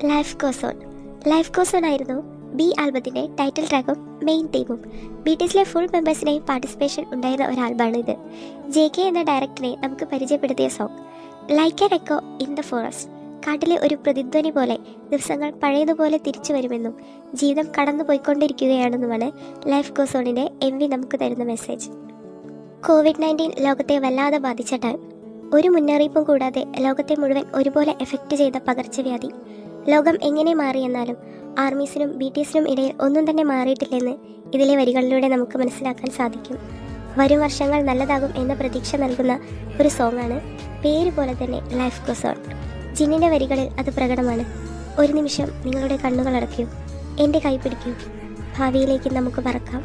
Life goes on. Life goes on ആയിരുന്നു BE ആൽബത്തിൻ്റെ title ട്രാക്കും മെയിൻ തീമും. BTSലെ ഫുൾ മെമ്പേഴ്സിനെയും പാർട്ടിസിപ്പേഷൻ ഉണ്ടായിരുന്ന ഒരു ആൽബമാണ് ഇത്. JK എന്ന ഡയറക്ടറെ നമുക്ക് പരിചയപ്പെടുത്തിയ song. Like an echo in the forest. കാട്ടിലെ ഒരു പ്രതിധ്വനി പോലെ ദിവസങ്ങൾ പഴയതുപോലെ തിരിച്ചു വരുമെന്നും ജീവിതം കടന്നു പോയിക്കൊണ്ടിരിക്കുകയാണെന്നുമാണ് ലൈഫ് ഗോസ് ഓണിൻ്റെ MV നമുക്ക് തരുന്ന മെസ്സേജ്. COVID-19 ലോകത്തെ വല്ലാതെ ബാധിച്ച ടൈം. ഒരു മുന്നറിയിപ്പും കൂടാതെ ലോകത്തെ മുഴുവൻ ഒരുപോലെ എഫക്റ്റ് ചെയ്ത പകർച്ചവ്യാധി. ലോകം എങ്ങനെ മാറിയെന്നാലും ആർമീസിനും BTSനും ഇടയിൽ ഒന്നും തന്നെ മാറിയിട്ടില്ലെന്ന് ഇതിലെ വരികളിലൂടെ നമുക്ക് മനസ്സിലാക്കാൻ സാധിക്കും. വരും വർഷങ്ങൾ നല്ലതാകും എന്ന പ്രതീക്ഷ നൽകുന്ന ഒരു സോങ്ങാണ്. പേര് പോലെ തന്നെ ലൈഫ് ഗോസ് ഓൺ. ജിന്നിൻ്റെ വരികളിൽ അത് പ്രകടമാണ്. ഒരു നിമിഷം നിങ്ങളുടെ കണ്ണുകൾ അടയ്ക്കൂ, എൻ്റെ കൈ പിടിക്കൂ, ഭാവിയിലേക്ക് നമുക്ക് പറക്കാം.